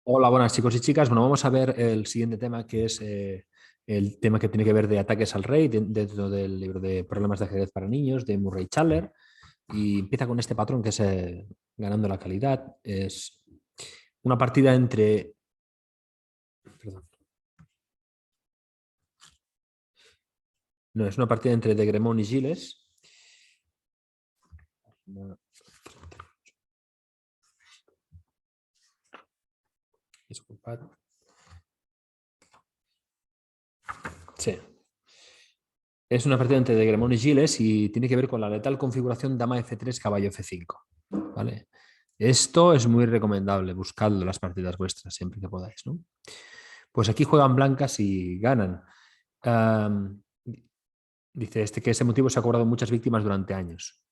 Hola, buenas chicos y chicas. Bueno, vamos a ver el siguiente tema que es el tema que tiene que ver de ataques al rey dentro del libro de Problemas de ajedrez para niños de Murray Chandler y empieza con este patrón que es ganando la calidad. Es una partida entre... Perdón. No, es una partida entre Degremont y Giles. Disculpad. Sí. Es una partida entre Degremont y Giles y tiene que ver con la letal configuración dama F3, caballo F5. ¿Vale? Esto es muy recomendable, buscadlo en las partidas vuestras siempre que podáis, ¿no? Pues aquí juegan blancas y ganan. Um, dice que ese motivo se ha cobrado muchas víctimas durante años.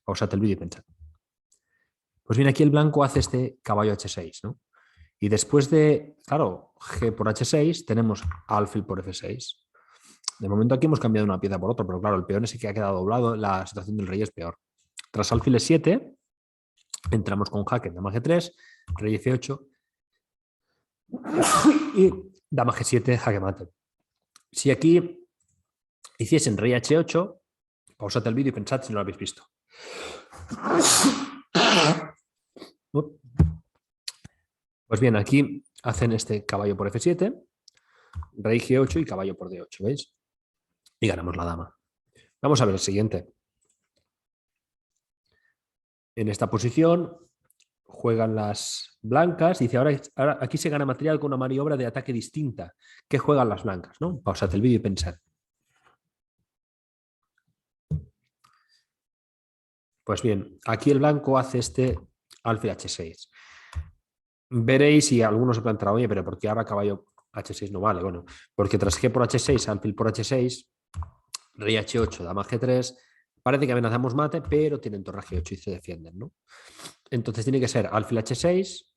Pausad el vídeo y pensad. Pues bien, aquí el blanco hace este caballo H6, ¿no? Y después de, claro, G por H6, tenemos alfil por F6. De momento aquí hemos cambiado una pieza por otra, pero claro, el peón ese que ha quedado doblado, la situación del rey es peor. Tras alfil E7, entramos con jaque, dama G3, rey F8 y dama G7, jaque mate. Si aquí hiciesen rey H8, pausad el vídeo y pensad si no lo habéis visto. Pues bien, aquí hacen este caballo por F7, rey G8 y caballo por D8, ¿veis? Y ganamos la dama. Vamos a ver el siguiente. En esta posición juegan las blancas. Dice, ahora aquí se gana material con una maniobra de ataque distinta. ¿Qué juegan las blancas? ¿No? Pausad el vídeo y pensad. Pues bien, aquí el blanco hace este alfil H6. Veréis y algunos se plantearán, oye, pero ¿por qué ahora caballo H6 no vale? Bueno, porque tras G por H6, alfil por H6, rey H8, dama G3, parece que amenazamos mate, pero tienen torre G8 y se defienden, ¿no? Entonces tiene que ser alfil H6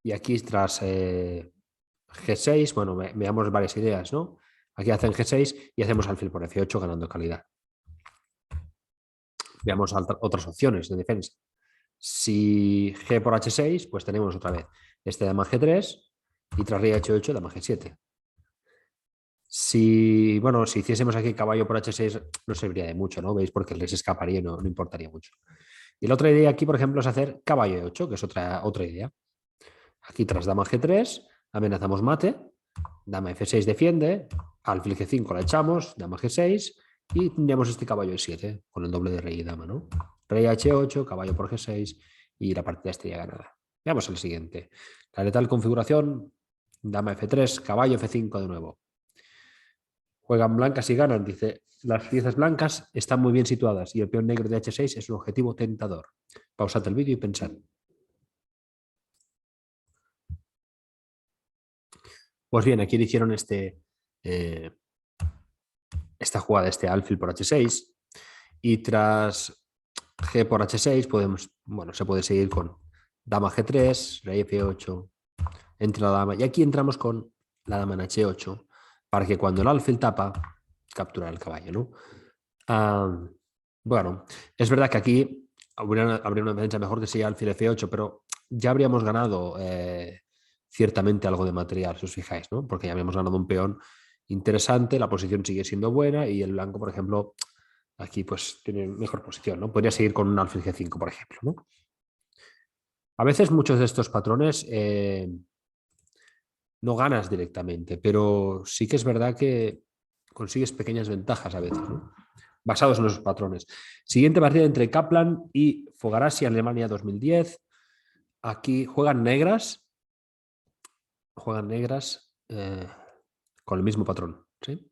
y aquí tras G6, bueno, veamos varias ideas, ¿no? Aquí hacen G6 y hacemos alfil por F8 ganando calidad. Veamos otras opciones de defensa. Si G por H6, pues tenemos otra vez este dama G3 y tras rey H8, dama G7. Si, bueno, si hiciésemos aquí caballo por H6 no serviría de mucho, ¿no? ¿Veis? Porque les escaparía y no importaría mucho. Y la otra idea aquí, por ejemplo, es hacer caballo E8, que es otra idea. Aquí tras dama G3 amenazamos mate, dama F6 defiende, alfil G5 la echamos, dama G6 y tendríamos este caballo E7 con el doble de rey y dama, ¿no? Rey H8, caballo por G6 y la partida estaría ganada. Veamos el siguiente. La letal configuración, dama F3, caballo F5 de nuevo. Juegan blancas y ganan, dice, las piezas blancas están muy bien situadas y el peón negro de H6 es un objetivo tentador. Pausad el vídeo y pensad. Pues bien, aquí hicieron esta jugada, este alfil por H6 y tras G por H6 podemos, bueno, se puede seguir con dama G3, rey F8, entra la dama y aquí entramos con la dama en H8 para que cuando el alfil tapa capturar el caballo, ¿no? Bueno, es verdad que aquí habría una defensa mejor que sería alfil F8, pero ya habríamos ganado ciertamente algo de material, si os fijáis, ¿no? Porque ya habíamos ganado un peón interesante, la posición sigue siendo buena y el blanco, por ejemplo, aquí pues tiene mejor posición, ¿no? Podría seguir con un alfil G5, por ejemplo, ¿no? A veces muchos de estos patrones no ganas directamente, pero sí que es verdad que consigues pequeñas ventajas a veces, ¿no? Basados en esos patrones. Siguiente partida entre Kaplan y Fogarasi, Alemania 2010. Aquí juegan negras con el mismo patrón. ¿Sí?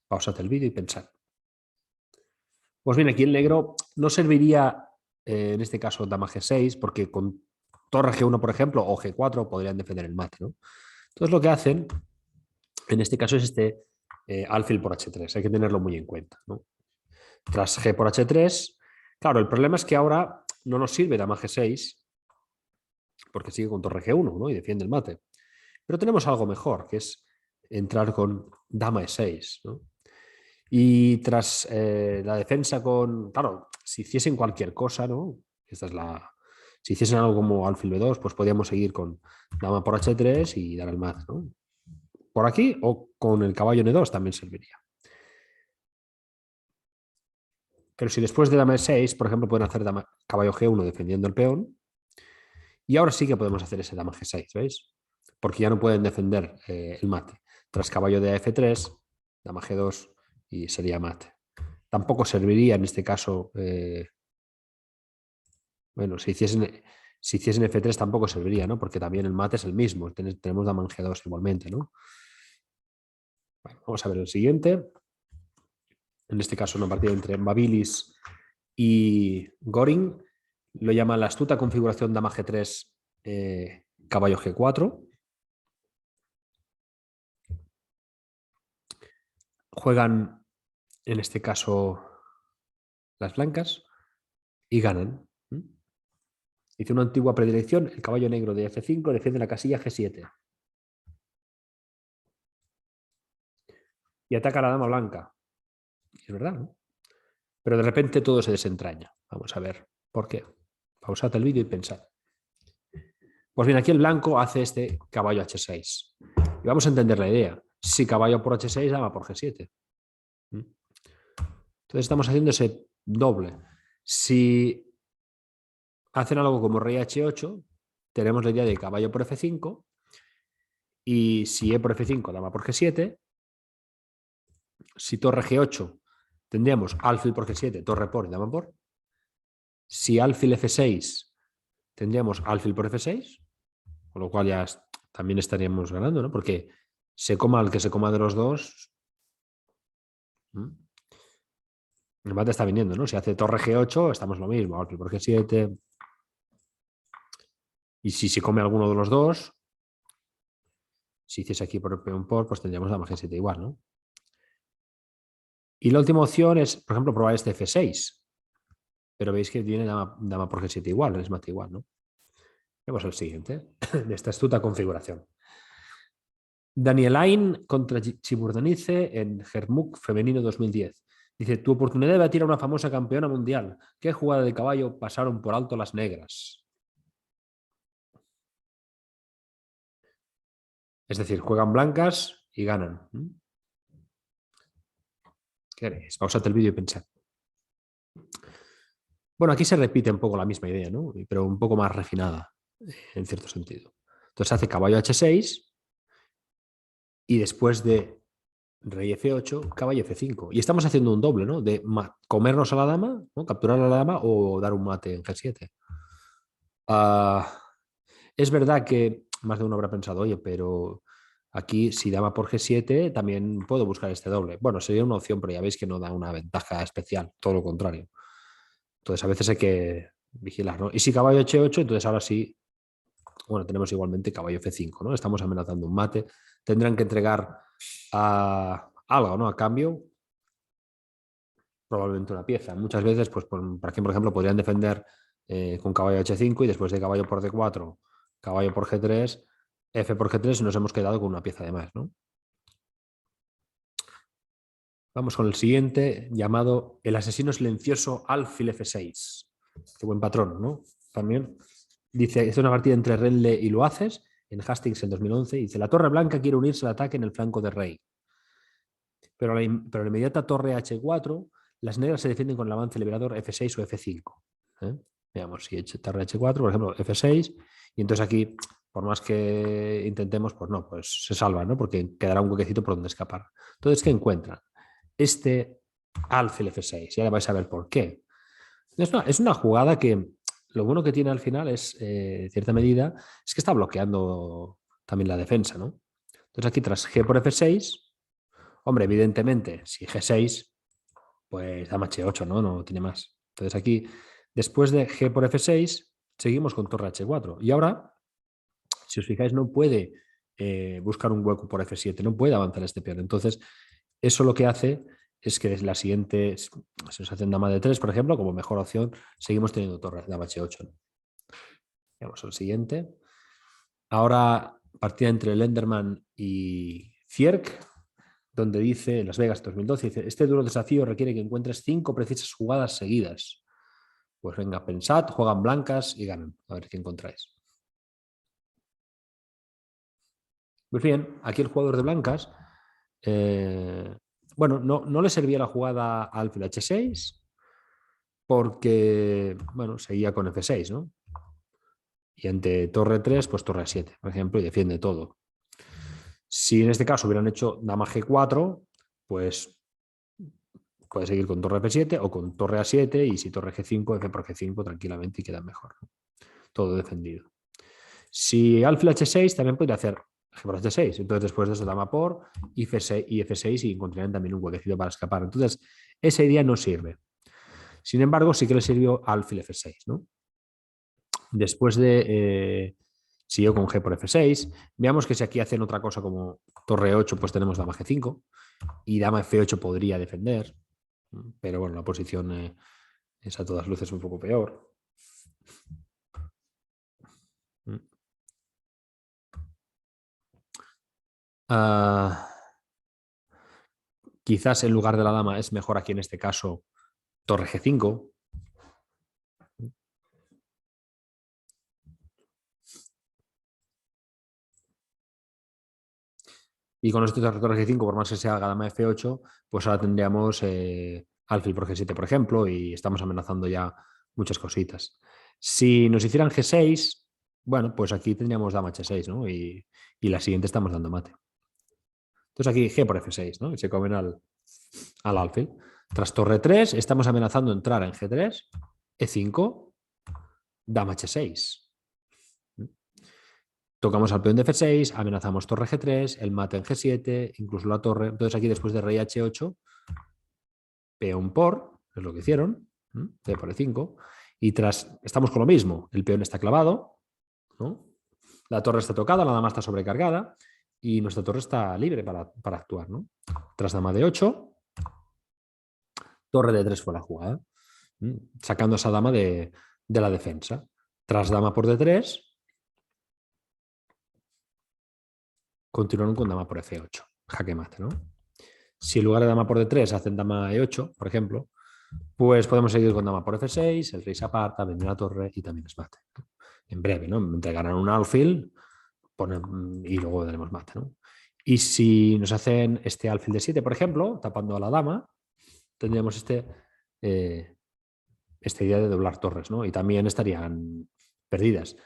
Pausad el vídeo y pensad. Pues bien, aquí el negro no serviría, en este caso, dama G6, porque con torre G1, por ejemplo, o G4 podrían defender el mate, ¿no? Entonces lo que hacen, en este caso, es este alfil por H3. Hay que tenerlo muy en cuenta, ¿no? Tras G por H3, claro, el problema es que ahora no nos sirve dama G6, porque sigue con torre G1, ¿no? Y defiende el mate. Pero tenemos algo mejor, que es entrar con dama E6, ¿no? Y tras la defensa con, claro, si hiciesen cualquier cosa, ¿no? Esta es Si hiciesen algo como alfil B2, pues podríamos seguir con dama por H3 y dar el mate, ¿no? Por aquí o con el caballo N2 también serviría. Pero si después de dama E6, por ejemplo, pueden hacer caballo G1 defendiendo el peón. Y ahora sí que podemos hacer ese dama G6, ¿veis? Porque ya no pueden defender el mate. Tras caballo de F3, dama G2 y sería mate. Tampoco serviría en este caso, bueno, si hiciesen F3 tampoco serviría, ¿no? Porque también el mate es el mismo. Tenemos dama en G2 igualmente, ¿no? Bueno, vamos a ver el siguiente. En este caso una partida entre Babilis y Goring. Lo llama la astuta configuración dama G3, caballo G4. Juegan, en este caso, las blancas y ganan. Dice una antigua predilección, el caballo negro de F5 defiende la casilla G7. Y ataca a la dama blanca. Es verdad, ¿no? Pero de repente todo se desentraña. Vamos a ver por qué. Pausad el vídeo y pensad. Pues bien, aquí el blanco hace este caballo H6. Y vamos a entender la idea. Si caballo por H6, dama por G7. Entonces estamos haciendo ese doble. Si hacen algo como rey H8, tenemos la idea de caballo por F5. Y si E por F5, dama por G7. Si torre G8, tendríamos alfil por G7, torre por y dama por. Si alfil F6, tendríamos alfil por F6, con lo cual ya también estaríamos ganando, ¿no? Porque se coma el que se coma de los dos. El mate está viniendo, ¿no? Si hace torre G8, estamos lo mismo, alfil por G7. Y si se come alguno de los dos, si hiciese aquí por peón por, pues tendríamos dama G7 igual, ¿no? Y la última opción es, por ejemplo, probar este F6. Pero veis que tiene dama por G7 igual, es mate igual, ¿no? Vemos el siguiente, de esta astuta configuración. Danielain contra Chiburdanice en Germuk Femenino 2010. Dice, tu oportunidad de batir a una famosa campeona mundial. ¿Qué jugada de caballo pasaron por alto las negras? Es decir, juegan blancas y ganan. ¿Qué haréis? Pausad el vídeo y pensad. Bueno, aquí se repite un poco la misma idea, ¿no? Pero un poco más refinada, en cierto sentido. Entonces hace caballo H6 y después de rey F8, caballo F5. Y estamos haciendo un doble, ¿no? De comernos a la dama, ¿no? Capturar a la dama o dar un mate en G7. Es verdad que más de uno habrá pensado, oye, pero aquí si dama por G7 también puedo buscar este doble. Bueno, sería una opción, pero ya veis que no da una ventaja especial, todo lo contrario. Entonces a veces hay que vigilar, ¿no? Y si caballo H8, entonces ahora sí, bueno, tenemos igualmente caballo F5, ¿no? Estamos amenazando un mate. Tendrán que entregar algo, ¿no? A cambio, probablemente una pieza. Muchas veces, pues por ejemplo, podrían defender con caballo H5 y después de caballo por D4, caballo por G3, F por G3 y nos hemos quedado con una pieza de más, ¿no? Vamos con el siguiente, llamado el asesino silencioso alfil F6. Qué buen patrón, ¿no? También dice, es una partida entre Renle y Loaces en Hastings en 2011. Dice, la torre blanca quiere unirse al ataque en el flanco de rey. Pero en la inmediata torre H4, las negras se defienden con el avance liberador F6 o F5. Veamos, si torre H4, por ejemplo, F6, y entonces aquí, por más que intentemos, pues no, pues se salva, ¿no? Porque quedará un huequecito por donde escapar. Entonces, ¿qué encuentran? Este alfil F6, ya vais a ver por qué. Es una jugada que lo bueno que tiene al final es, en cierta medida, es que está bloqueando también la defensa, ¿no? Entonces aquí tras G por F6, hombre, evidentemente, si G6, pues dama H8, ¿no? No tiene más. Entonces aquí, después de G por F6, seguimos con torre H4. Y ahora, si os fijáis, no puede buscar un hueco por F7, no puede avanzar este peón. Entonces, eso lo que hace es que la siguiente, si nos hacen dama de 3, por ejemplo, como mejor opción, seguimos teniendo torre dama H8. Vamos al siguiente. Ahora, partida entre Lenderman y Fierk, donde dice, en Las Vegas 2012, dice, este duro desafío requiere que encuentres 5 precisas jugadas seguidas. Pues venga, pensad, juegan blancas y ganan. A ver qué encontráis. Pues bien, aquí el jugador de blancas, bueno, no le servía la jugada alfil H6 porque, bueno, seguía con F6, ¿no? Y ante torre 3, pues torre 7, por ejemplo, y defiende todo. Si en este caso hubieran hecho dama G4, pues puede seguir con torre F7 o con torre A7 y si torre G5, F por G5 tranquilamente y queda mejor, ¿no? Todo defendido. Si alfil H6 también podría hacer G por H6, entonces después de eso dama por y F6 y encontrarían también un huequecito para escapar. Entonces esa idea no sirve. Sin embargo, sí que le sirvió alfil F6, ¿no? Después de siguió con G por F6. Veamos que si aquí hacen otra cosa como torre 8, pues tenemos dama G5 y dama F8 podría defender, pero bueno, la posición es a todas luces un poco peor. Quizás en lugar de la dama es mejor aquí en este caso torre G5. Y con este torre G5, por más que se haga dama F8, pues ahora tendríamos alfil por G7, por ejemplo, y estamos amenazando ya muchas cositas. Si nos hicieran G6, bueno, pues aquí tendríamos dama H6, ¿no? Y la siguiente estamos dando mate. Entonces aquí G por F6, ¿no? Y se comen al alfil. Tras torre 3, estamos amenazando entrar en G3, E5, dama H6. Tocamos al peón de F6, amenazamos torre G3, el mate en G7, incluso la torre. Entonces aquí después de rey H8, peón por, es lo que hicieron, C por E5, y estamos con lo mismo, el peón está clavado, ¿no? La torre está tocada, la dama está sobrecargada y nuestra torre está libre para actuar, ¿no? Tras dama de 8, torre de 3 fue la jugada, sacando a esa dama de la defensa. Tras dama por D3, continuaron con dama por F8, jaque mate, ¿no? Si en lugar de dama por D3 hacen dama E8, por ejemplo, pues podemos seguir con dama por F6, el rey se aparta, vende la torre y también es mate. En breve, ¿no? Me entregarán un alfil y luego daremos mate, ¿no? Y si nos hacen este alfil de 7, por ejemplo, tapando a la dama, tendríamos esta idea de doblar torres, ¿no? Y también estarían perdidas.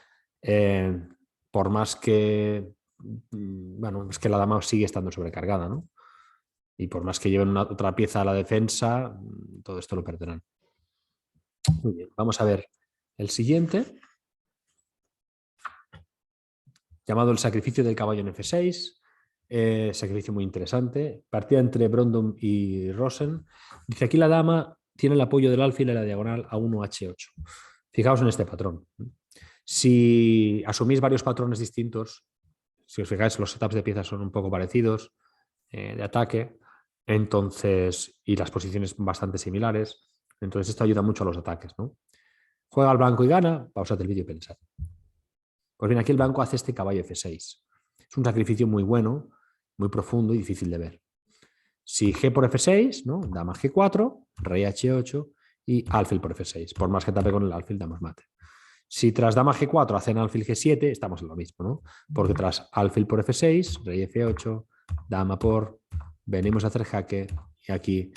Por más que, bueno, es que la dama sigue estando sobrecargada, ¿no? Y por más que lleven otra pieza a la defensa, todo esto lo perderán. Muy bien, vamos a ver el siguiente, llamado el sacrificio del caballo en F6. Sacrificio muy interesante. Partida entre Brondum y Rosen. Dice aquí la dama tiene el apoyo del alfil en la diagonal A1H8. Fijaos en este patrón. Si asumís varios patrones distintos, si os fijáis, los setups de piezas son un poco parecidos de ataque, entonces, y las posiciones bastante similares, entonces esto ayuda mucho a los ataques, ¿no? Juega al blanco y gana, pausad el vídeo y pensad. Pues bien, aquí el blanco hace este caballo F6. Es un sacrificio muy bueno, muy profundo y difícil de ver. Si G por F6, ¿no? Dama G4, rey H8 y alfil por F6. Por más que tape con el alfil, damos mate. Si tras dama G4 hacen alfil G7, estamos en lo mismo, ¿no? Porque tras alfil por F6, rey F8, dama por, venimos a hacer jaque y aquí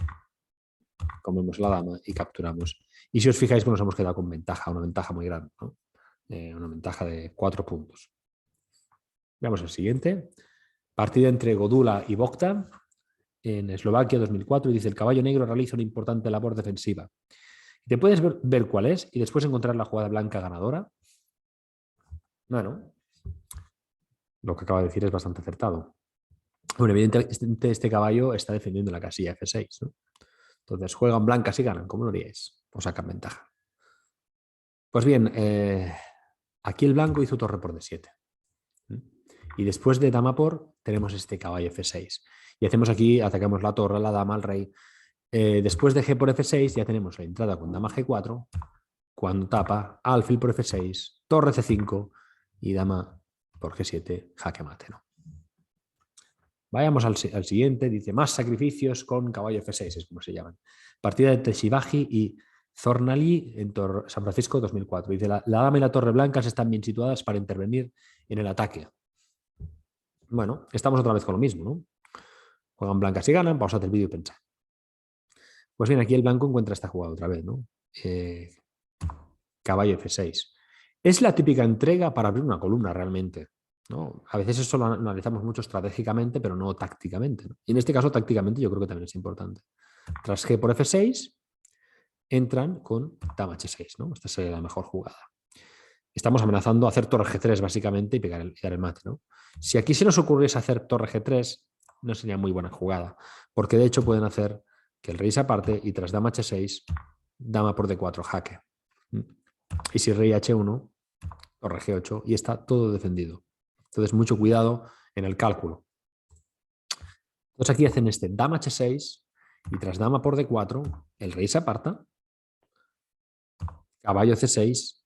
comemos la dama y capturamos. Y si os fijáis, pues nos hemos quedado con ventaja, una ventaja muy grande, ¿no? Una ventaja de 4 puntos. Veamos el siguiente. Partida entre Godula y Bogdan en Eslovaquia 2004 y dice el caballo negro realiza una importante labor defensiva. ¿Te puedes ver cuál es y después encontrar la jugada blanca ganadora? Bueno, lo que acaba de decir es bastante acertado. Bueno, evidentemente este caballo está defendiendo la casilla F6, ¿no? Entonces juegan blancas y ganan, ¿cómo lo haríais? O sacan ventaja. Pues bien, aquí el blanco hizo torre por D7. Y después de dama por tenemos este caballo F6. Y hacemos aquí, atacamos la torre, la dama, el rey. Después de G por F6 ya tenemos la entrada con dama G4, cuando tapa, alfil por F6, torre C5 y dama por G7, jaque mate, ¿no? Vayamos al siguiente, dice más sacrificios con caballo F6, es como se llaman. Partida de Teshibaji y Thornley en San Francisco 2004. Dice, la dama y la torre blancas están bien situadas para intervenir en el ataque. Bueno, estamos otra vez con lo mismo, ¿no? Juegan blancas y ganan, pausad el vídeo y pensad. Pues bien, aquí el blanco encuentra esta jugada otra vez, ¿no? Caballo F6. Es la típica entrega para abrir una columna realmente, ¿no? A veces eso lo analizamos mucho estratégicamente, pero no tácticamente, ¿no? Y en este caso, tácticamente, yo creo que también es importante. Tras G por F6, entran con dama H6, ¿no? Esta sería la mejor jugada. Estamos amenazando a hacer torre G3 básicamente y dar el mate, ¿no? Si aquí se nos ocurriese hacer torre G3, no sería muy buena jugada, porque de hecho pueden hacer que el rey se aparte y tras dama H6, dama por D4, jaque. Y si rey H1, torre G8 y está todo defendido. Entonces, mucho cuidado en el cálculo. Entonces aquí hacen este dama H6 y tras dama por D4, el rey se aparta, caballo C6.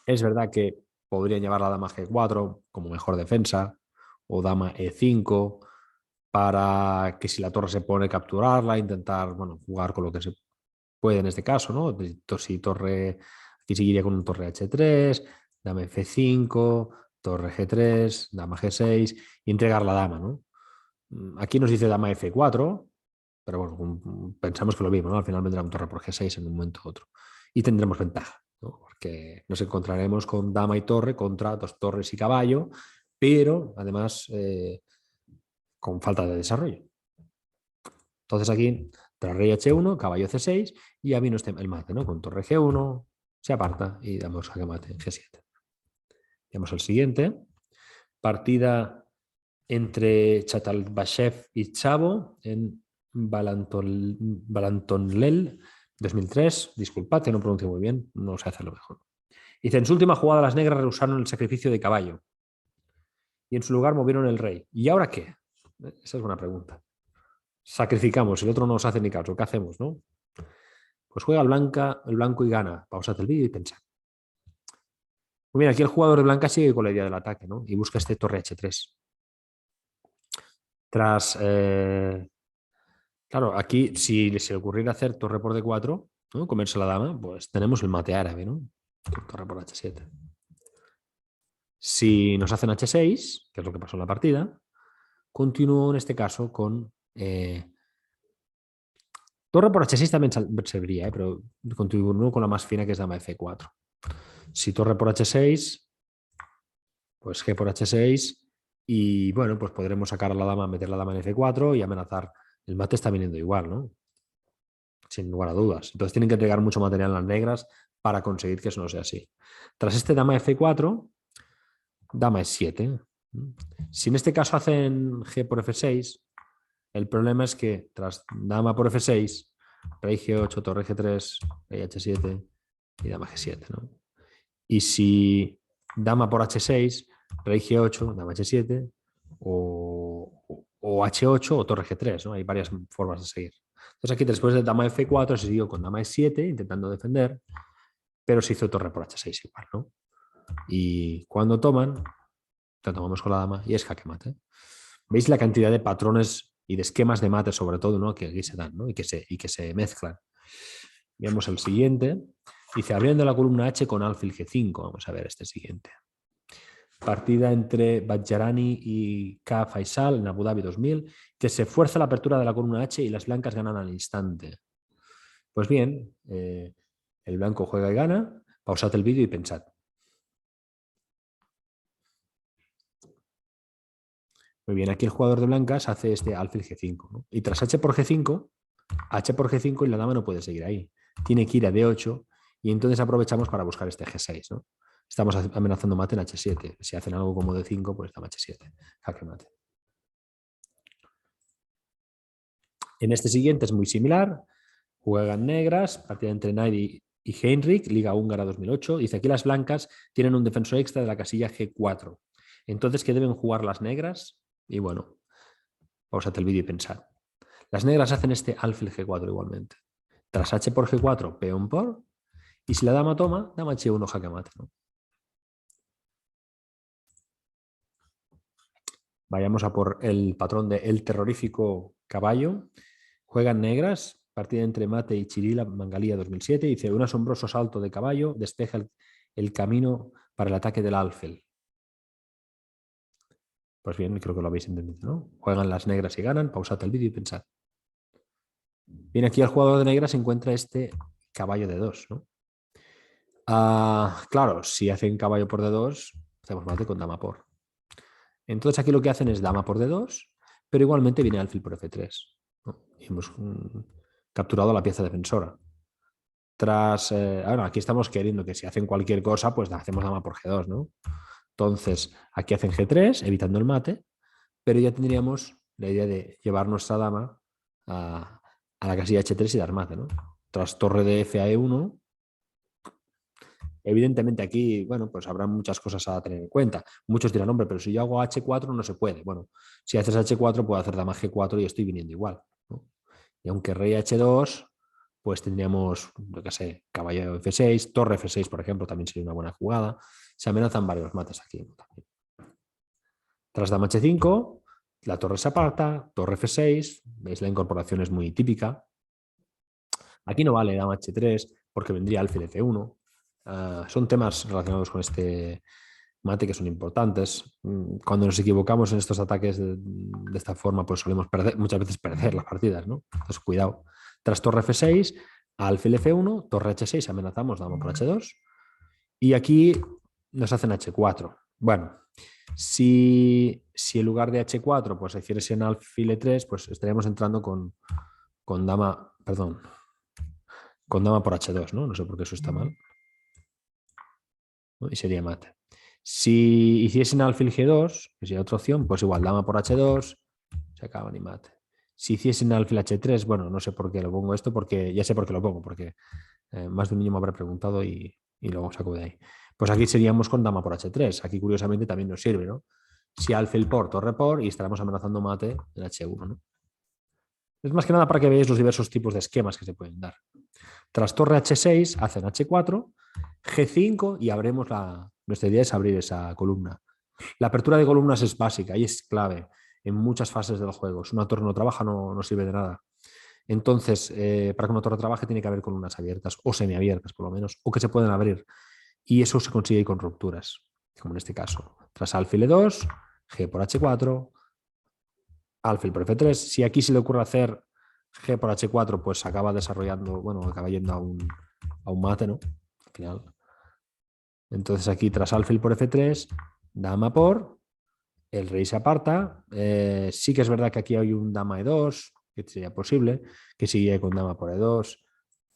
Es verdad que podrían llevar la dama G4 como mejor defensa o dama E5 para que si la torre se pone capturarla, intentar, bueno, jugar con lo que se puede en este caso, ¿no? Si torre, aquí seguiría con un torre H3, dama F5, torre G3, dama G6 y entregar la dama, ¿no? Aquí nos dice dama F4, pero bueno, pensamos que lo mismo, ¿no? Al final vendrá un torre por G6 en un momento u otro y tendremos ventaja, ¿no? Porque nos encontraremos con dama y torre contra dos torres y caballo, pero además con falta de desarrollo. Entonces aquí, tras rey H1, caballo C6 y ya vino el mate, ¿no? Con torre G1, se aparta y damos jaque mate en G7. Veamos el siguiente. Partida entre Chatalbachev y Chavo en Balantonlel 2003. Disculpad que no pronuncio muy bien, no sé hacerlo mejor. Dice, en su última jugada las negras rehusaron el sacrificio de caballo y en su lugar movieron el rey. ¿Y ahora qué? Esa es buena pregunta. Sacrificamos, el otro no nos hace ni caso. ¿Qué hacemos, no? Pues juega el blanco y gana. Pausad el vídeo y pensad. Muy bien, aquí el jugador de blanca sigue con la idea del ataque, ¿no? Y busca este torre H3. Tras... claro, aquí si se le ocurriera hacer torre por D4, ¿no? Comerse la dama, pues tenemos el mate árabe, ¿no? Torre por H7. Si nos hacen H6, que es lo que pasó en la partida, continúo en este caso con torre por H6 también serviría, pero continúo con la más fina que es dama F4. Si torre por H6, pues G por H6 y bueno, pues podremos sacar a la dama, meter la dama en F4 y amenazar. El mate está viniendo igual, ¿no? Sin lugar a dudas. Entonces tienen que entregar mucho material a las negras para conseguir que eso no sea así. Tras este dama F4, dama E7. Si en este caso hacen G por F6, el problema es que tras dama por F6, rey G8, torre G3, rey H7 y dama G7, ¿no? Y si dama por H6, rey G8, dama H7 o H8 o torre G3, ¿no? Hay varias formas de seguir. Entonces aquí después de dama F4 se siguió con dama E7 intentando defender, pero se hizo torre por H6 igual, ¿no? Y cuando toman, la tomamos con la dama y es jaque mate. ¿Veis la cantidad de patrones y de esquemas de mate sobre todo, ¿no? Que aquí se dan, ¿no? y que se mezclan? Veamos el siguiente. Dice, abriendo la columna H con alfil G5. Vamos a ver este siguiente. Partida entre Badjarani y K. Faisal en Abu Dhabi 2000, que se fuerza la apertura de la columna H y las blancas ganan al instante. Pues bien, el blanco juega y gana. Pausad el vídeo y pensad. Muy bien, aquí el jugador de blancas hace este alfil G5, ¿no? Y tras H por G5 y la dama no puede seguir ahí. Tiene que ir a D8 y entonces aprovechamos para buscar este G6, ¿no? Estamos amenazando mate en H7. Si hacen algo como D5, pues dama H7. Jaque mate. En este siguiente es muy similar. Juegan negras, partida entre Nairi y Heinrich, Liga Húngara 2008. Dice aquí las blancas tienen un defensor extra de la casilla G4. Entonces, ¿qué deben jugar las negras? Y bueno, pausad el vídeo y pensad. Las negras hacen este alfil G4 igualmente. Tras H por G4, peón por. Y si la dama toma, dama H1, jaque mate, ¿no? Vayamos a por el patrón de el terrorífico caballo. Juegan negras, partida entre Mate y Chirila, Mangalía 2007. Dice, un asombroso salto de caballo despeja el camino para el ataque del alfil. Pues bien, creo que lo habéis entendido, ¿no? Juegan las negras y ganan. Pausad el vídeo y pensad. Bien, aquí el jugador de negras encuentra este caballo de 2, ¿no? Claro, si hacen caballo por D2, hacemos mate con dama por. Entonces aquí lo que hacen es dama por D2, pero igualmente viene alfil por F3, ¿no? Y hemos capturado la pieza defensora. Ahora aquí estamos queriendo que si hacen cualquier cosa, pues hacemos dama por G2, ¿no? Entonces aquí hacen G3, evitando el mate, pero ya tendríamos la idea de llevar nuestra dama a la casilla H3 y dar mate, ¿no? Tras torre de F a E1. Evidentemente aquí, bueno, pues habrá muchas cosas a tener en cuenta. Muchos dirán, hombre, pero si yo hago H4 no se puede. Bueno, si haces H4 puedo hacer dama G4 y estoy viniendo igual, ¿no? Y aunque rey H2, pues tendríamos, yo qué sé, caballo F6, torre F6, por ejemplo, también sería una buena jugada. Se amenazan varios mates aquí, ¿no? Tras dama H5, la torre se aparta, torre F6, veis la incorporación es muy típica. Aquí no vale dama H3 porque vendría alfil F1. Son temas relacionados con este mate que son importantes. Cuando nos equivocamos en estos ataques de esta forma, pues solemos muchas veces perder las partidas, ¿no? Entonces, cuidado. Tras torre F6, alfil F1, torre H6, amenazamos, dama por H2. Y aquí nos hacen H4. Bueno, si en lugar de H4, pues hiciesen alfil E3, pues estaríamos entrando con dama, perdón, con dama por H2, ¿no? No sé por qué eso está mal, ¿no? Y sería mate. Si hiciesen alfil G2, que sería otra opción, pues igual dama por H2, se acaban y mate. Si hiciesen alfil H3, bueno, no sé por qué lo pongo esto, porque ya sé por qué lo pongo, porque más de un niño me habrá preguntado y luego saco de ahí. Pues aquí seríamos con dama por H3. Aquí curiosamente también nos sirve, ¿no? Si alfil por, torre por, y estaremos amenazando mate en H1, ¿no? Es más que nada para que veáis los diversos tipos de esquemas que se pueden dar. Tras torre H6 hacen H4, G5 y abremos nuestra idea es abrir esa columna. La apertura de columnas es básica y es clave en muchas fases del juego. Si una torre no trabaja no sirve de nada. Entonces, para que una torre trabaje tiene que haber columnas abiertas o semiabiertas por lo menos, o que se pueden abrir. Y eso se consigue con rupturas, como en este caso. Tras alfil E2, G por H4, alfil por F3. Si aquí se le ocurre hacer G por H4, pues acaba desarrollando, bueno, acaba yendo a un mate, ¿no? Al final. Entonces aquí tras alfil por F3, dama por, el rey se aparta. Sí que es verdad que aquí hay un dama E2, que sería posible, que sigue con dama por E2,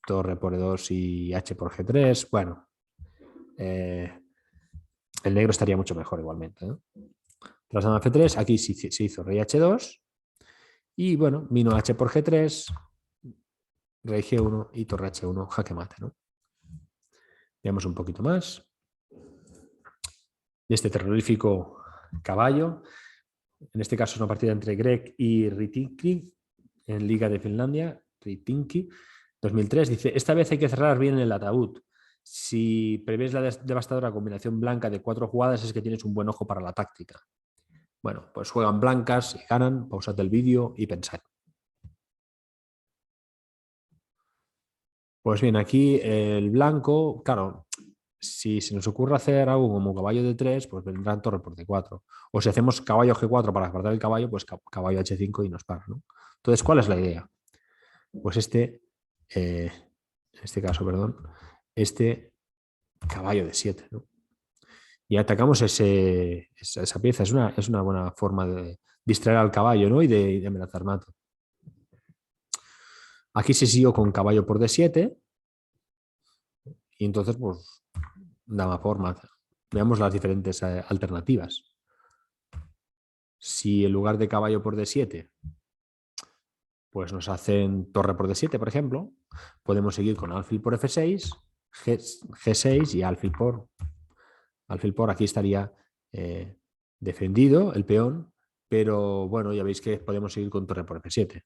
torre por E2 y H por G3. Bueno, el negro estaría mucho mejor igualmente, ¿no? Tras dama F3, aquí se hizo rey H2 y bueno, vino H por G3, rey G1 y torre H1, jaque mate, ¿no? Veamos un poquito más de este terrorífico caballo. En este caso es una partida entre Greg y Ritinki en Liga de Finlandia, Ritinki, 2003. Dice, esta vez hay que cerrar bien el ataúd. Si prevés la devastadora combinación blanca de 4 jugadas es que tienes un buen ojo para la táctica. Bueno, pues juegan blancas y ganan. Pausad el vídeo y pensad. Pues bien, aquí el blanco, claro, si se nos ocurre hacer algo como caballo de 3, pues vendrá torre por D4. O si hacemos caballo G4 para apartar el caballo, pues caballo H5 y nos para, ¿no? Entonces, ¿cuál es la idea? Pues en este caso, perdón, este caballo de 7, ¿no? Y atacamos esa pieza. Es una buena forma de distraer al caballo, ¿no? Y de amenazar mate. Aquí se siguió con caballo por D7 y entonces, pues, dama por mate. Veamos las diferentes alternativas. Si en lugar de caballo por D7, pues nos hacen torre por D7, por ejemplo, podemos seguir con alfil por F6, G6 y alfil por. Aquí estaría defendido el peón, pero bueno, ya veis que podemos seguir con torre por F7.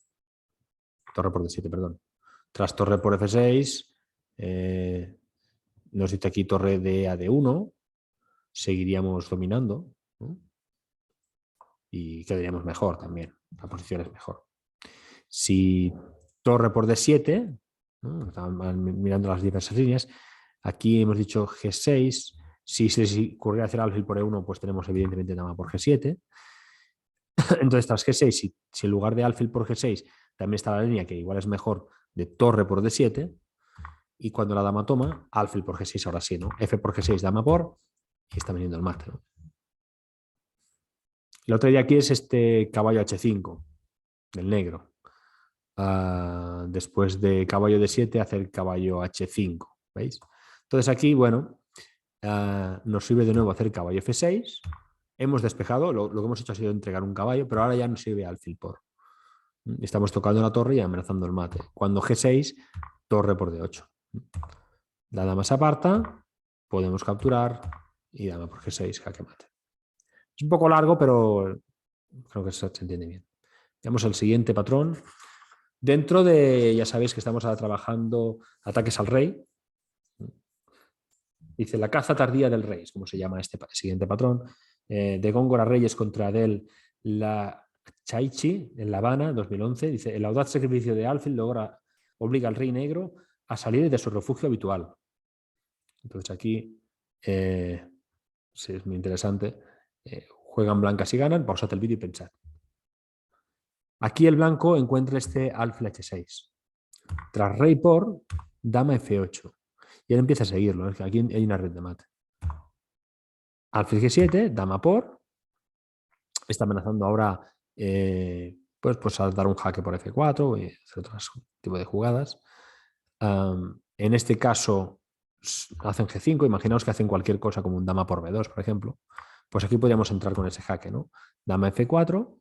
Torre por D7, perdón. Tras torre por F6, nos dice aquí torre de AD1, seguiríamos dominando, ¿no? Y quedaríamos mejor también. La posición es mejor. Si torre por D7, ¿no? Estaban mirando las diversas líneas. Aquí hemos dicho G6. Si se ocurriera hacer alfil por E1, pues tenemos evidentemente dama por G7. Entonces, tras G6, si en lugar de alfil por G6 también está la línea que igual es mejor de torre por D7, y cuando la dama toma, alfil por G6 ahora sí, ¿no? F por G6, dama por, y está viniendo el mate, ¿no? La otra idea aquí es este caballo H5, del negro. Después de caballo D7, hacer caballo H5, ¿veis? Entonces aquí, bueno, nos sirve de nuevo hacer caballo F6. Hemos despejado, lo que hemos hecho ha sido entregar un caballo, pero ahora ya nos sirve alfil por. Estamos tocando la torre y amenazando el mate. Cuando G6, torre por D8. La dama se aparta, podemos capturar y dama por G6, jaque mate. Es un poco largo, pero creo que se entiende bien. Veamos el siguiente patrón. Dentro de, ya sabéis que estamos ahora trabajando ataques al rey. Dice la caza tardía del rey, es como se llama este siguiente patrón. De Góngora Reyes contra Adel la Chaichi en La Habana, 2011. Dice, el audaz sacrificio de Alfil obliga al rey negro a salir de su refugio habitual. Entonces aquí sí, es muy interesante. Juegan blancas y ganan. Pausad el vídeo y pensad. Aquí el blanco encuentra este alfil H6. Tras rey por, dama F8. Y él empieza a seguirlo. Es que aquí hay una red de mate. Alfil G7, dama por. Está amenazando ahora pues a dar un jaque por F4 y hacer otro tipo de jugadas. En este caso hacen G5. Imaginaos que hacen cualquier cosa como un dama por B2, por ejemplo. Pues aquí podríamos entrar con ese jaque, ¿no? Dama F4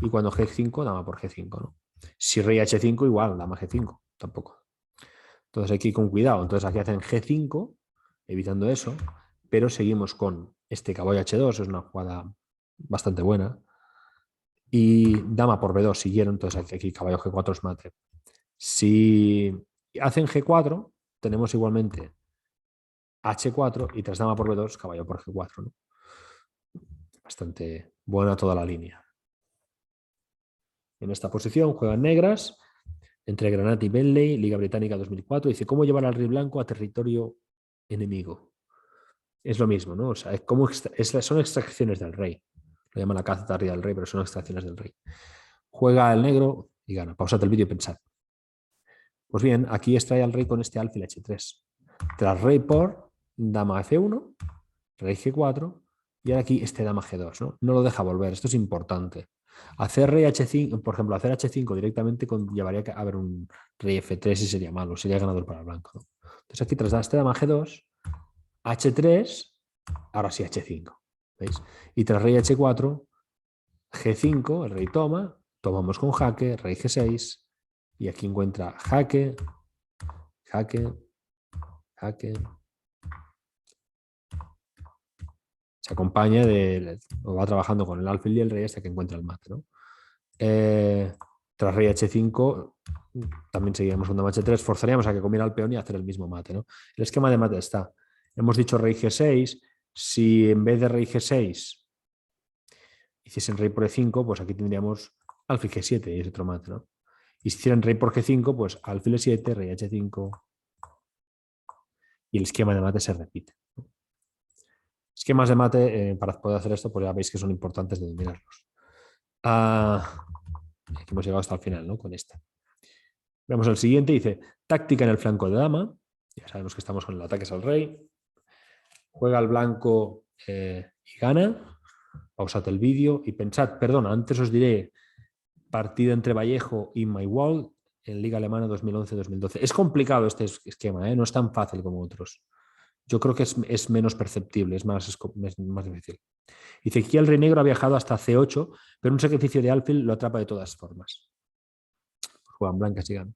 y cuando G5, dama por G5, ¿no? Si rey H5, igual, dama G5, tampoco. Entonces hay que ir con cuidado. Entonces aquí hacen G5, evitando eso, pero seguimos con este caballo H2, es una jugada bastante buena. Y dama por B2 siguieron, entonces aquí caballo G4 es mate. Si hacen G4, tenemos igualmente H4 y tras dama por B2, caballo por G4, ¿no? Bastante buena toda la línea. En esta posición juegan negras entre Granate y Bentley, Liga Británica 2004. Dice, ¿cómo llevar al rey blanco a territorio enemigo? Es lo mismo, ¿no? O sea, son extracciones del rey. Lo llaman la caza tardía del rey, pero son extracciones del rey. Juega el negro y gana. Pausad el vídeo y pensad. Pues bien, aquí extrae al rey con este alfil H3. Tras rey por, dama F1, rey G4, y ahora aquí este dama G2, ¿no? No lo deja volver, esto es importante. Hacer rey H5, por ejemplo, hacer H5 directamente llevaría a haber un rey F3 y sería malo, sería ganador para el blanco, ¿no? Entonces aquí tras este dama G2, H3, ahora sí H5, ¿veis? Y tras rey H4, G5, el rey toma, tomamos con jaque, rey G6, y aquí encuentra jaque, jaque, jaque. Se acompaña o va trabajando con el alfil y el rey hasta que encuentra el mate, ¿no? Tras rey H5, también seguiríamos con dama H3, forzaríamos a que comiera el peón y hacer el mismo mate, ¿no? El esquema de mate está. Hemos dicho rey G6, si en vez de rey G6 hiciesen rey por E5, pues aquí tendríamos alfil G7 y es otro mate, ¿no? Y si hicieran rey por G5, pues alfil E7, rey H5 y el esquema de mate se repite. Esquemas de mate, para poder hacer esto, pues ya veis que son importantes de dominarlos. Aquí hemos llegado hasta el final, ¿no? Con esta. Vemos el siguiente, dice táctica en el flanco de dama. Ya sabemos que estamos con el ataque al rey. Juega el blanco y gana. Pausad el vídeo y pensad, perdón, antes os diré partido entre Vallejo y Maywald en Liga Alemana 2011-2012. Es complicado este esquema, no es tan fácil como otros. Yo creo que es menos perceptible, es más difícil. Dice, aquí el rey negro ha viajado hasta C8, pero un sacrificio de alfil lo atrapa de todas formas. Juegan blancas y ganan.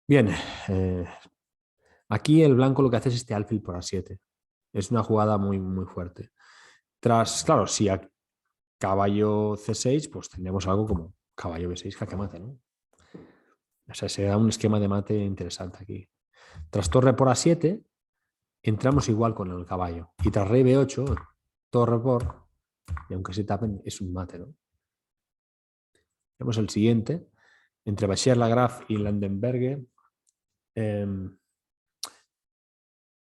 Bien, aquí el blanco lo que hace es este alfil por A7. Es una jugada muy, muy fuerte. Claro, si a caballo C6, pues tendríamos algo como caballo B6, jaque mate, ¿no? O sea, se da un esquema de mate interesante aquí. Tras torre por A7, entramos igual con el caballo. Y tras rey B8, torre por, y aunque se tapen, es un mate, ¿no? Vemos el siguiente. entre Bashir Lagrave y Landenberger.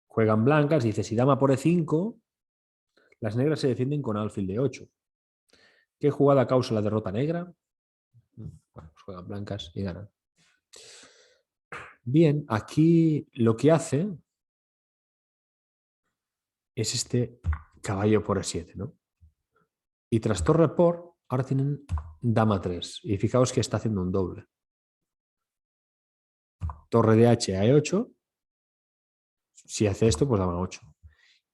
Juegan blancas, dice, si dama por E5, las negras se defienden con alfil de 8. ¿Qué jugada causa la derrota negra? Bueno, pues juegan blancas y ganan. Bien, aquí lo que hace es este caballo por E7, ¿no? Y tras torre por, ahora tienen dama 3. Y fijaos que está haciendo un doble. Torre de H a E8. Si hace esto, pues dama 8.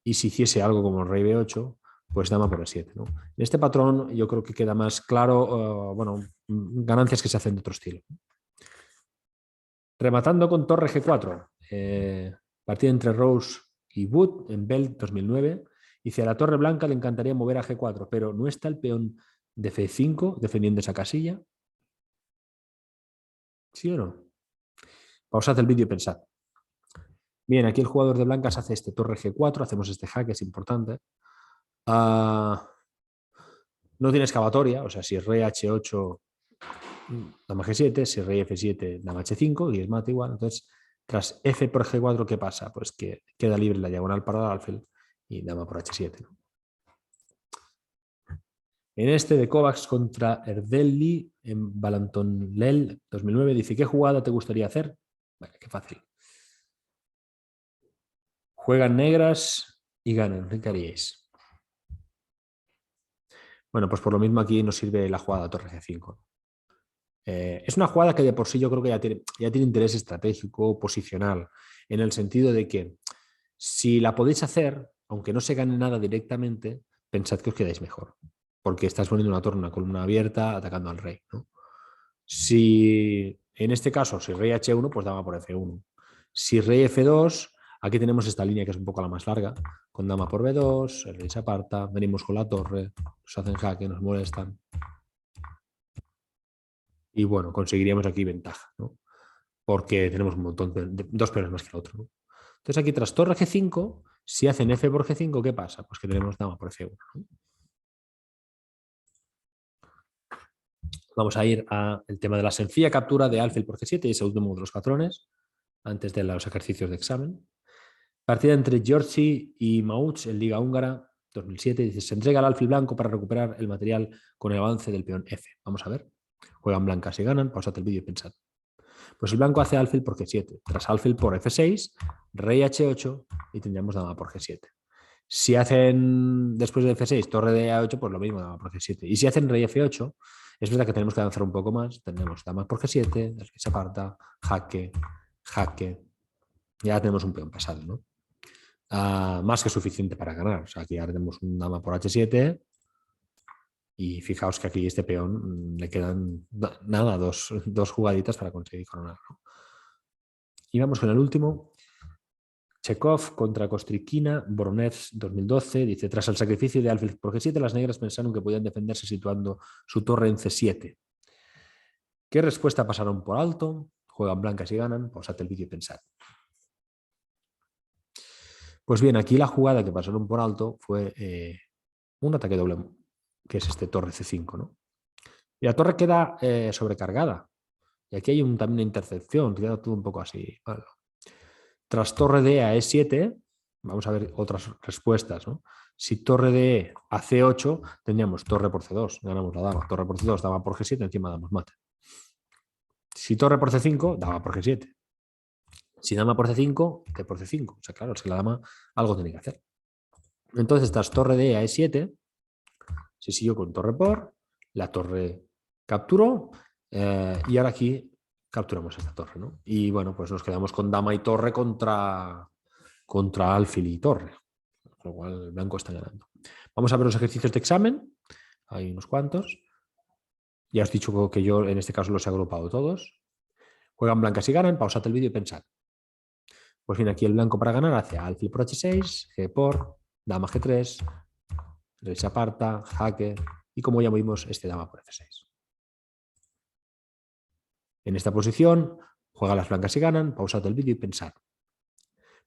Y si hiciese algo como rey B8, pues dama por E7, ¿no? En este patrón yo creo que queda más claro, bueno, ganancias que se hacen de otro estilo. Rematando con torre G4. Partida entre Rose y Wood en Bell 2009. Dice, a la torre blanca le encantaría mover a G4, pero no está el peón de F5 defendiendo esa casilla. ¿Sí o no? Pausad el vídeo y pensad. Bien, aquí el jugador de blancas hace este torre G4, hacemos este jaque, es importante. No tiene excavatoria, o sea, si rey H8, dama G7, si rey F7, dama H5, y es mate igual. Entonces, tras F por G4, ¿qué pasa? Pues que queda libre la diagonal para el alfil y dama por H7, ¿no? En este de Kovacs contra Erdelli en Balantonlel 2009 dice, ¿qué jugada te gustaría hacer? Bueno, qué fácil. Juegan negras y ganan. ¿Qué haríais? Bueno, pues por lo mismo aquí nos sirve la jugada torre G5. Es una jugada que de por sí yo creo que ya tiene interés estratégico, posicional, en el sentido de que si la podéis hacer, aunque no se gane nada directamente, pensad que os quedáis mejor, porque estás poniendo una torre, una columna abierta, atacando al rey, ¿no? Si en este caso, si rey H1, pues dama por F1. Si rey F2, aquí tenemos esta línea que es un poco la más larga, con dama por B2, el rey se aparta, venimos con la torre, nos hacen jaque, nos molestan. Y bueno, conseguiríamos aquí ventaja, ¿no? Porque tenemos un montón de dos peones más que el otro, ¿no? Entonces aquí tras torre G5, si hacen F por G5, ¿qué pasa? Pues que tenemos dama por F1, ¿no? Vamos a ir al tema de la sencilla captura de alfil por G7 y ese último de los patrones, antes de los ejercicios de examen. Partida entre Giorgi y Mauch en Liga Húngara 2007. Dice, se entrega el alfil blanco para recuperar el material con el avance del peón F. Vamos a ver. Juegan blancas y ganan. Pausad el vídeo y pensad. Pues el blanco hace alfil por G7. Tras alfil por F6, rey H8 y tendríamos dama por G7. Si hacen después de F6 torre de A8, pues lo mismo, dama por G7. Y si hacen rey F8, es verdad que tenemos que avanzar un poco más. Tendremos dama por G7, el que se aparta, jaque, jaque. Ya tenemos un peón pasado, ¿no? Más que suficiente para ganar. O sea, aquí ahora tenemos un dama por H7 y fijaos que aquí este peón le quedan nada, dos jugaditas para conseguir coronar, ¿no? Y vamos con el último. Chekhov contra Kostrikina, Voronezh 2012, dice, tras el sacrificio de alfil por G7, las negras pensaron que podían defenderse situando su torre en C7. ¿Qué respuesta pasaron por alto? Juegan blancas y ganan. Pausad el vídeo y pensad. Pues bien, aquí la jugada que pasaron por alto fue un ataque doble, que es este torre C5, ¿no? Y la torre queda sobrecargada. Y aquí hay también una intercepción, queda todo un poco así. Vale. Tras torre de E a E7, vamos a ver otras respuestas, ¿no? Si torre de E a C8, tendríamos torre por C2, ganamos la dama. Torre por C2, dama por G7, encima damos mate. Si torre por C5, dama por G7. Si dama por C5, T por C5. O sea, claro, es que la dama algo tiene que hacer. Entonces, tras torre de E a E7, se siguió con torre por, la torre capturó y ahora aquí capturamos esta torre, ¿no? Y bueno, pues nos quedamos con dama y torre contra alfil y torre, con lo cual el blanco está ganando. Vamos a ver los ejercicios de examen, hay unos cuantos. Ya os he dicho que yo en este caso los he agrupado todos. Juegan blancas y ganan, pausad el vídeo y pensad. Pues bien, aquí el blanco para ganar hace alfil por H6, G por, dama G3, rey se aparta, jaque, y como ya vimos, este dama por F6. En esta posición, juega las blancas y ganan, pausad el vídeo y pensad.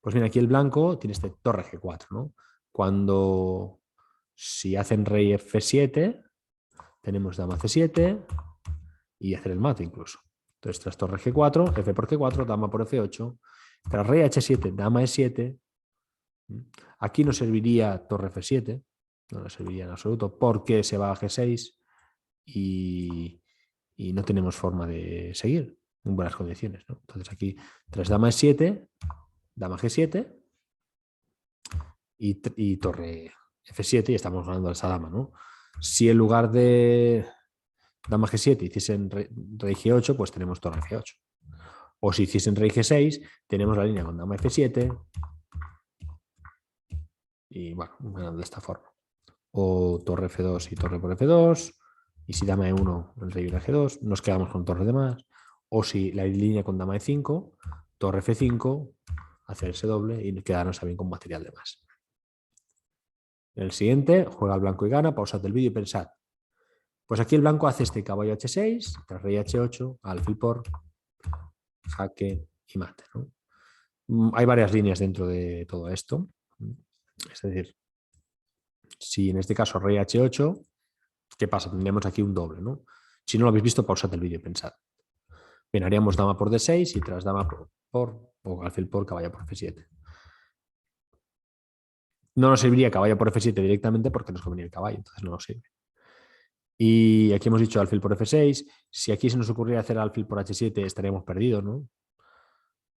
Pues bien, aquí el blanco tiene este torre G4, ¿no? Cuando, si hacen rey F7, tenemos dama C7 y hacer el mate incluso. Entonces, tras torre G4, F por G4, dama por F8, tras rey H7, dama E7. Aquí no serviría torre F7, no nos serviría en absoluto, porque se va a G6 y no tenemos forma de seguir en buenas condiciones, ¿no? Entonces aquí, tras dama E7, dama G7 y torre F7 y estamos ganando a esa dama, ¿no? Si en lugar de dama G7 hiciesen rey G8, pues tenemos torre G8. O si hiciesen rey G6, tenemos la línea con dama F7 y bueno, ganando de esta forma. O torre F2 y torre por F2, y si dama E1, el rey viene a G2, nos quedamos con torre de más. O si la línea con dama E5, torre F5, hacerse doble y quedarnos también con material de más. En el siguiente, juega el blanco y gana, pausad el vídeo y pensad. Pues aquí el blanco hace este caballo H6, tras rey H8, alfil por, jaque y mate, ¿no? Hay varias líneas dentro de todo esto. Es decir, si en este caso rey H8, ¿qué pasa? Tendríamos aquí un doble, ¿no? Si no lo habéis visto, pausad el vídeo y pensad. Bien, haríamos dama por D6 y tras dama por o alfil por, caballo por F7. No nos serviría caballo por F7 directamente porque nos convenía el caballo, entonces no nos sirve. Y aquí hemos dicho alfil por F6. Si aquí se nos ocurriera hacer alfil por H7, estaríamos perdidos, ¿no?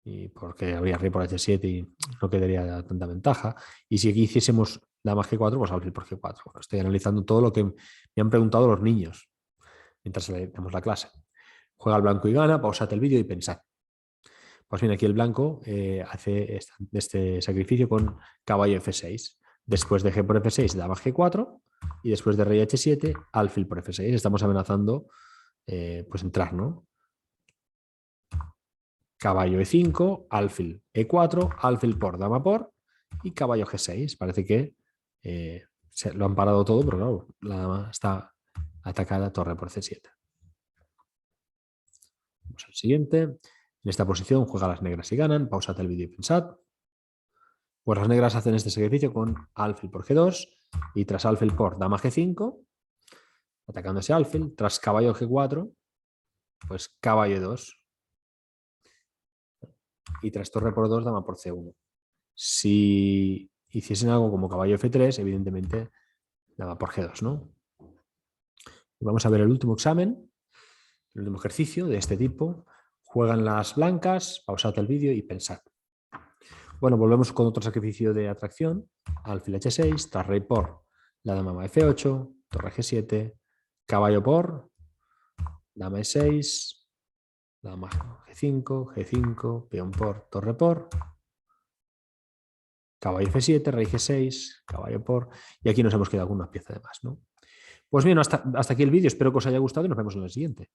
Y porque habría rey por H7 y no quedaría tanta ventaja. Y si aquí hiciésemos dama G4, pues alfil por G4. Bueno, estoy analizando todo lo que me han preguntado los niños mientras le damos la clase. Juega el blanco y gana, pausad el vídeo y pensad. Pues bien, aquí el blanco hace este sacrificio con caballo F6. Después de G por F6, dama G4 y después de rey H7, alfil por F6. Estamos amenazando pues entrar, ¿no? Caballo E5, alfil E4, alfil por, dama por y caballo G6. Parece que lo han parado todo, pero claro, la dama está atacada torre por C7. Vamos al siguiente. En esta posición juega las negras y ganan. Pausad el vídeo y pensad. Pues las negras hacen este sacrificio con alfil por G2 y tras alfil por dama G5, atacando ese alfil, tras caballo G4, pues caballo 2 y tras torre por 2, dama por C1. Si hiciesen algo como caballo F3, evidentemente dama por G2, ¿no? Vamos a ver el último examen, el último ejercicio de este tipo. Juegan las blancas, pausad el vídeo y pensad. Bueno, volvemos con otro sacrificio de atracción. Alfil H6, tras rey por, la dama va F8, torre G7, caballo por, dama E6, dama G5, G5, peón por, torre por, caballo F7, rey G6, caballo por, y aquí nos hemos quedado con una pieza de más, ¿no? Pues bien, hasta aquí el vídeo. Espero que os haya gustado y nos vemos en el siguiente.